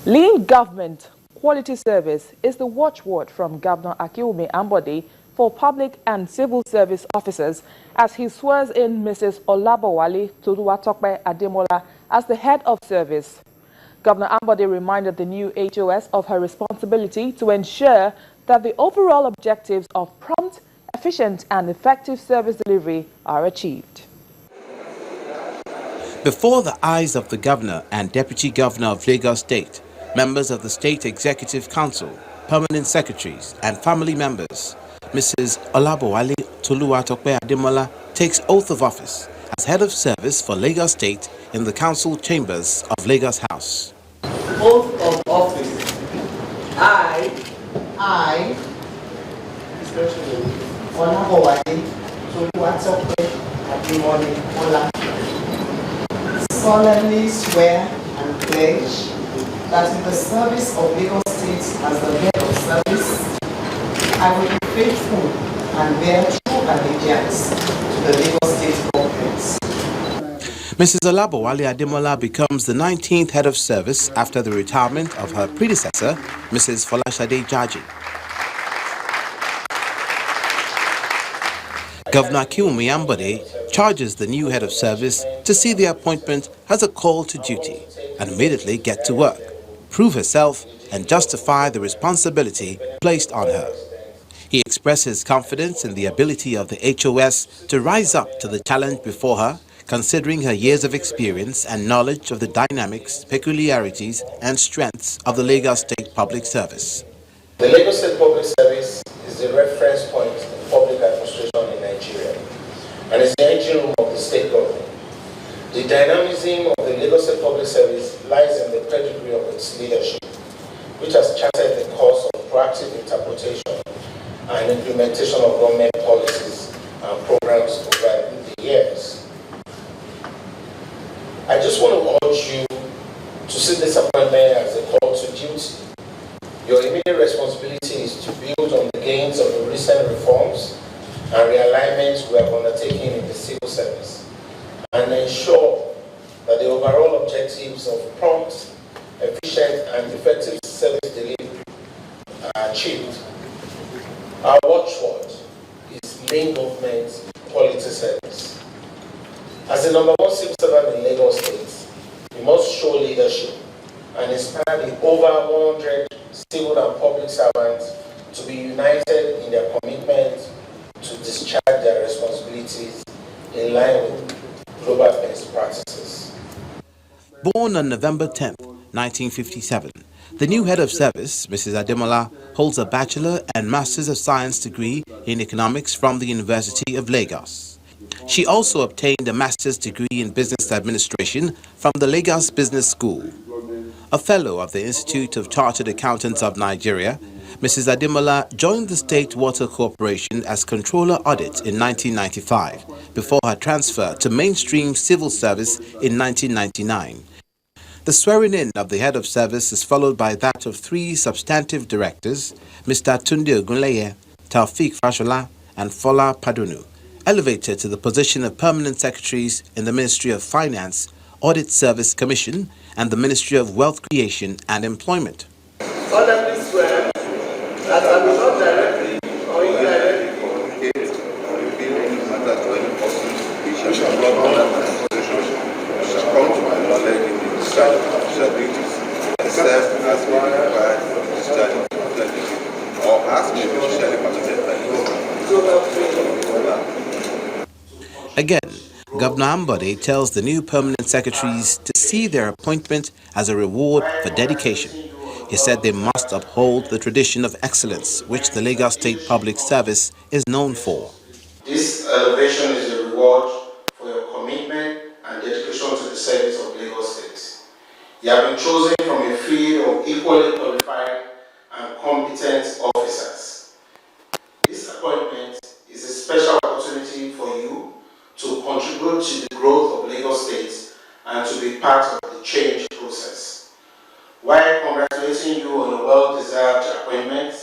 Lean government quality service is the watchword from Governor Akiwumi Ambode for public and civil service officers as he swears in Mrs. Olabowale Toluwatope Ademola as the head of service. Governor Ambode reminded the new HOS of her responsibility to ensure that the overall objectives of prompt, efficient and effective service delivery are achieved. Before the eyes of the Governor and Deputy Governor of Lagos State, members of the State Executive Council, permanent secretaries and family members, Mrs. Olabowale Toluwatope Ademola takes oath of office as head of service for Lagos State in the council chambers of Lagos House. Oath of office. I, Olabowale Toluwatope Ademola, solemnly swear and pledge that in the service of Lagos State as the head of service, I will be faithful and bear true allegiance to the Lagos State government. Mrs. Olabowale Ademola becomes the 19th head of service after the retirement of her predecessor, Mrs. Folashade Jaji. Governor Akiwumi Ambode charges the new head of service to see the appointment as a call to duty and immediately get to work, prove herself and justify the responsibility placed on her. He expresses confidence in the ability of the HOS to rise up to the challenge before her, considering her years of experience and knowledge of the dynamics, peculiarities and strengths of the Lagos State Public Service. The Lagos State Public Service is the reference point in public administration in Nigeria and is the engine room of the state government. The dynamism of the Lagos State Public Service lies in the pedigree of its leadership, which has charted the course of proactive interpretation and implementation of government policies and programs over the years. I just want to urge you to see this appointment as a call to duty. Your immediate responsibility is to build on the gains of the recent reforms and realignments we have undertaken in the civil service and ensure that the overall objectives of prompt, efficient and effective service delivery are achieved. Our watchword is lean government quality service. As the #1 civil servant in Lagos State, you must show leadership and inspire the over 100 civil and public servants to be united in their commitment to discharge their responsibilities in line with global best practices. Born on November 10, 1957, the new head of service, Mrs. Ademola, holds a Bachelor and Masters of Science degree in Economics from the University of Lagos. She also obtained a Master's degree in Business Administration from the Lagos Business School. A Fellow of the Institute of Chartered Accountants of Nigeria, Mrs. Ademola joined the State Water Corporation as Controller Audit in 1995 before her transfer to mainstream civil service in 1999. The swearing-in of the head of service is followed by that of 3 substantive directors, Mr. Tunde Ogunleye, Taufik Fashola, and Fola Padunu, elevated to the position of permanent secretaries in the Ministry of Finance, Audit Service Commission, and the Ministry of Wealth Creation and Employment. Solemnly swear that I will not directly or indirectly communicate or reveal any matter to any person which shall not under my position shall come to my knowledge in the discharge of official duties, except as may be required for the discharge of official duties or as may be officially permitted by law. Again, Governor Ambode tells the new permanent secretaries to see their appointment as a reward for dedication. He said they must uphold the tradition of excellence which the Lagos State Public Service is known for. This elevation is a reward for your commitment and dedication to the service of Lagos State. You have been chosen from a field of equally qualified and competent officers. This appointment is a special opportunity for you to contribute to the growth of Lagos State and to be part of the change process. While congratulating you on a well-deserved appointment,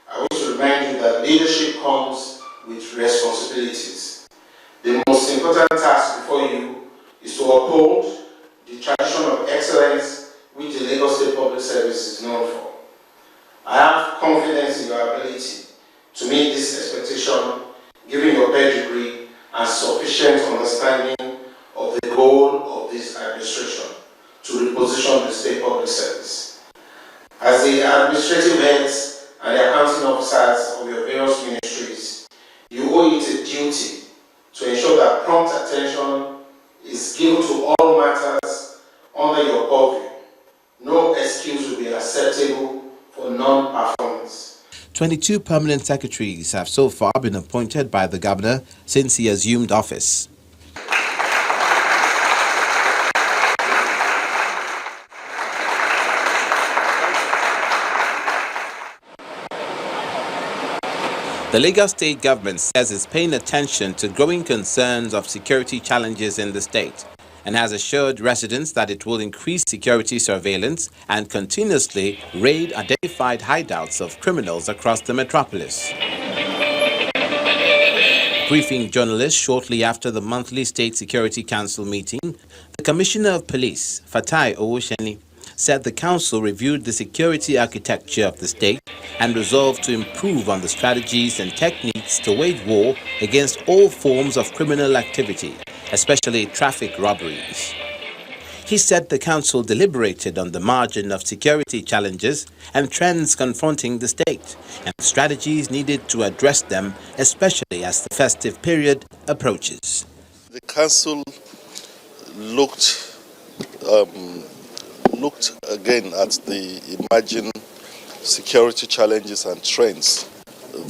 I wish to remind you that leadership comes with responsibilities. The most important task before you is to uphold the tradition of excellence which the Lagos State Public Service is known for. I have confidence in your ability to meet this expectation, given your pedigree and sufficient understanding of the goal of this administration to reposition the state public service. As the administrative heads and the accounting officers of your various ministries, you owe it a duty to ensure that prompt attention is given to all matters under your purview. No excuse will be acceptable for non-performance. 22 permanent secretaries have so far been appointed by the governor since he assumed office. The Lagos state government says it's paying attention to growing concerns of security challenges in the state and has assured residents that it will increase security surveillance and continuously raid identified hideouts of criminals across the metropolis. Briefing journalists shortly after the monthly State Security Council meeting, the Commissioner of Police, Fatai Owosheni, said the council reviewed the security architecture of the state and resolved to improve on the strategies and techniques to wage war against all forms of criminal activity, especially traffic robberies. He said the council deliberated on the margin of security challenges and trends confronting the state and strategies needed to address them, especially as the festive period approaches. The council looked again at the emerging security challenges and trends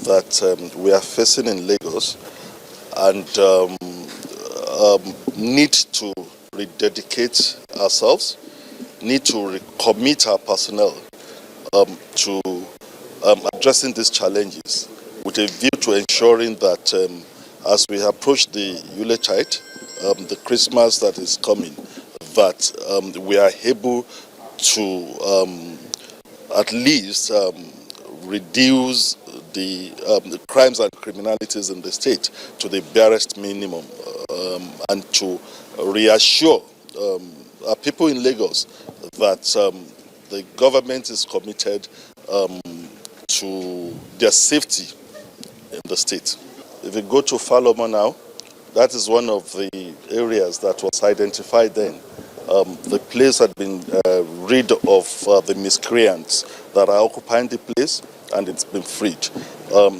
that we are facing in Lagos and need to rededicate ourselves, need to recommit our personnel to addressing these challenges with a view to ensuring that as we approach the Yuletide, the Christmas that is coming, that we are able to at least reduce the crimes and criminalities in the state to the barest minimum and to reassure our people in Lagos that the government is committed to their safety in the state. If you go to Falomo now, that is one of the areas that was identified then. The place had been rid of the miscreants that are occupying the place, and it's been freed.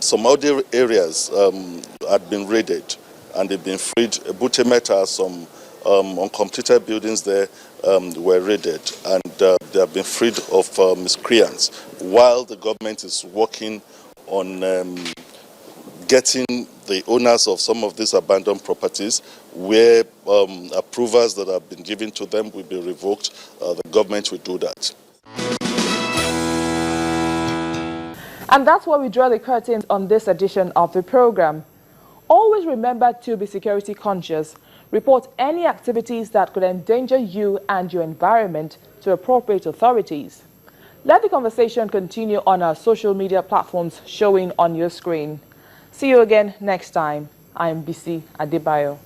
Some other areas had been raided, and they've been freed. Butemeta, some uncompleted buildings there were raided, and they have been freed of miscreants, while the government is working on getting the owners of some of these abandoned properties, where approvals that have been given to them will be revoked. The government will do that. And that's where we draw the curtains on this edition of the program. Always remember to be security conscious. Report any activities that could endanger you and your environment to appropriate authorities. Let the conversation continue on our social media platforms showing on your screen. See you again next time. I am BC Adebayo.